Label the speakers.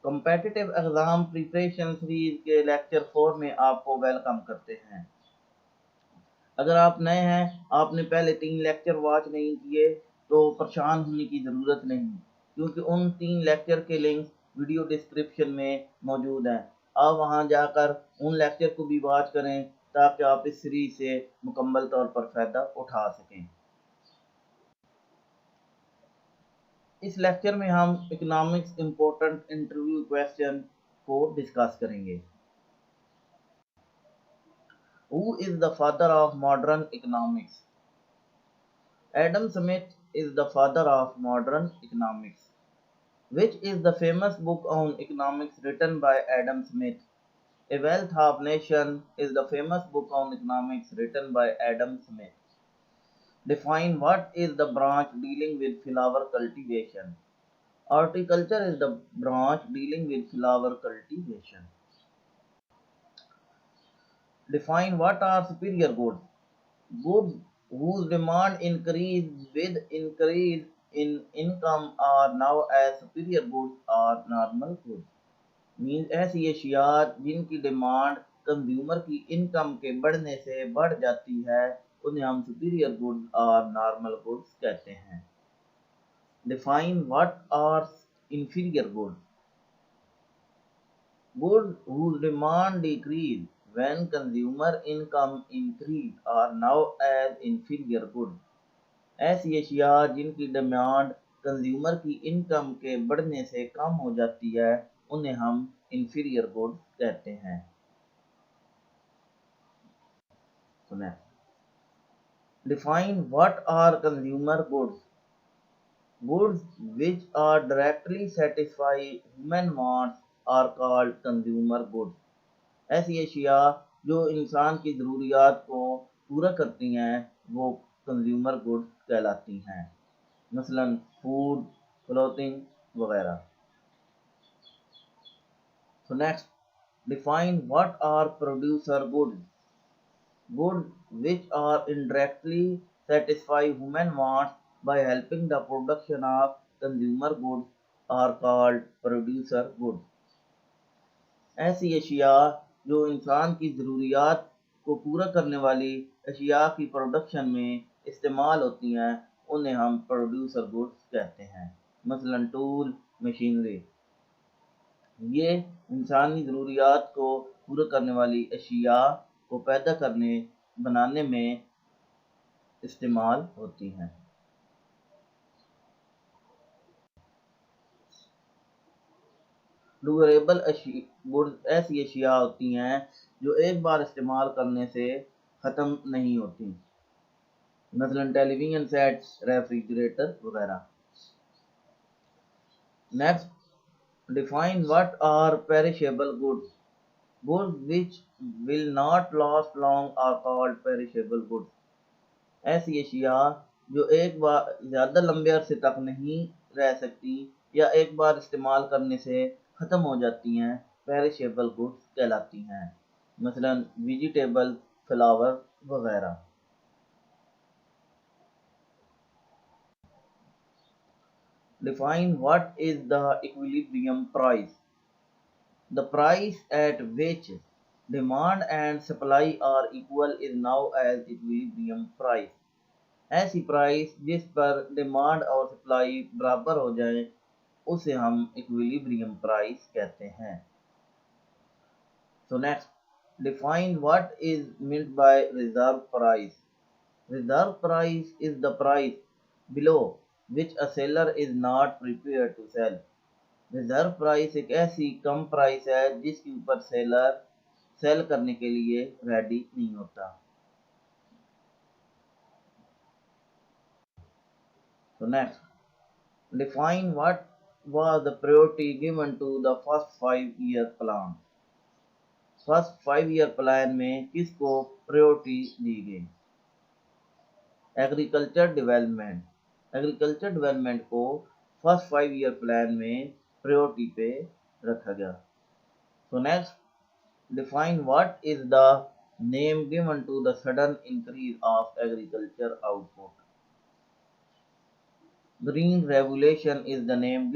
Speaker 1: Competitive exam preparation series के lecture 4 में आपको वेलकम करते हैं। अगर आप नए हैं, आपने पहले 3 लेक्चर वॉच नहीं किए तो परेशान होने की ज़रूरत नहीं, क्योंकि उन 3 लेक्चर के लिंक वीडियो डिस्क्रिप्शन में मौजूद हैं। आप वहां जाकर उन लेक्चर को भी वॉच करें ताकि आप इस सीरीज से मुकम्मल तौर पर फ़ायदा उठा सकें। इस लेक्चर में हम इकोनॉमिक्स इम्पोर्टेंट इंटरव्यू क्वेश्चन को डिस्कस करेंगे। Who is the father of modern economics? Adam Smith is the father of modern economics. Which is the famous book on economics written by Adam Smith? A Wealth of Nation is the famous book on economics written by Adam Smith. Define what is the branch dealing with flower cultivation. Horticulture is the branch dealing with flower cultivation. Define what are superior goods. Goods whose demand increase with increase in income are now as superior goods or normal goods. Means ऐसी अशिया जिनकी demand consumer की income के बढ़ने से बढ़ जाती है उन्हें हम सुपीरियर गुड्स और नॉर्मल गुड्स कहते हैं। Define what are inferior goods. Goods whose demand decrease when consumer income increase are now as inferior goods. ऐसी अशिया जिनकी डिमांड कंज्यूमर की इनकम के बढ़ने से कम हो जाती है उन्हें हम इंफीरियर गुड्स कहते हैं। Define what are consumer goods. Goods which are directly satisfy human wants are called consumer goods. ऐसी अशिया जो इंसान की ज़रूरियात को पूरा करती हैं वो कंज्यूमर गुड्स कहलाती हैं, मसलन फूड, क्लोथिंग वगैरह। So next, define what are producer goods. Goods which are indirectly satisfy human wants by helping the production of consumer goods are called producer goods. ऐसी अशिया जो इंसान की ज़रूरियात को पूरा करने वाली अशिया की प्रोडक्शन में इस्तेमाल होती हैं उन्हें हम प्रोड्यूसर गुड्स कहते हैं, मसलन टूल, मशीनरी। ये इंसानी ज़रूरियात को पूरा करने वाली अशिया को पैदा करने बनाने में इस्तेमाल होती हैं। ड्यूरेबल गुड्स ऐसी अशिया होती हैं जो एक बार इस्तेमाल करने से ख़त्म नहीं होती, मसलन टेलीविज़न सेट, रेफ्रिजरेटर वगैरह। Next, define what are perishable goods. Goods which will not last long are called perishable goods. ऐसी अशिया जो एक बार ज़्यादा लंबे अरसे तक नहीं रह सकती या एक बार इस्तेमाल करने से ख़त्म हो जाती हैं पेरिशेबल गुड्स कहलाती हैं, मसलन वेजिटेबल, फ्लावर वगैरह। Define what is the equilibrium price. The price at which demand and supply are equal is now as equilibrium price. ऐसी प्राइस जिस पर डिमांड और सप्लाई बराबर हो जाए उसे हम इक्विलिब्रियम प्राइस कहते हैं। So next, define what is meant by reserve price. Reserve price is the price below which a seller is not prepared to sell. Reserve price एक ऐसी कम प्राइस है जिसके ऊपर सेलर सेल करने के लिए रेडी नहीं होता। So next, define what was the priority given to the first 5-year plan. First 5-year plan में किसको प्रायोरिटी दी गई? Agriculture development. एग्रीकल्चर डेवलपमेंट को फर्स्ट 5-year प्लान में प्रायोरिटी पे रखा गया। So next, define what is the name given to the sudden increase of agriculture output. Green revolution is the name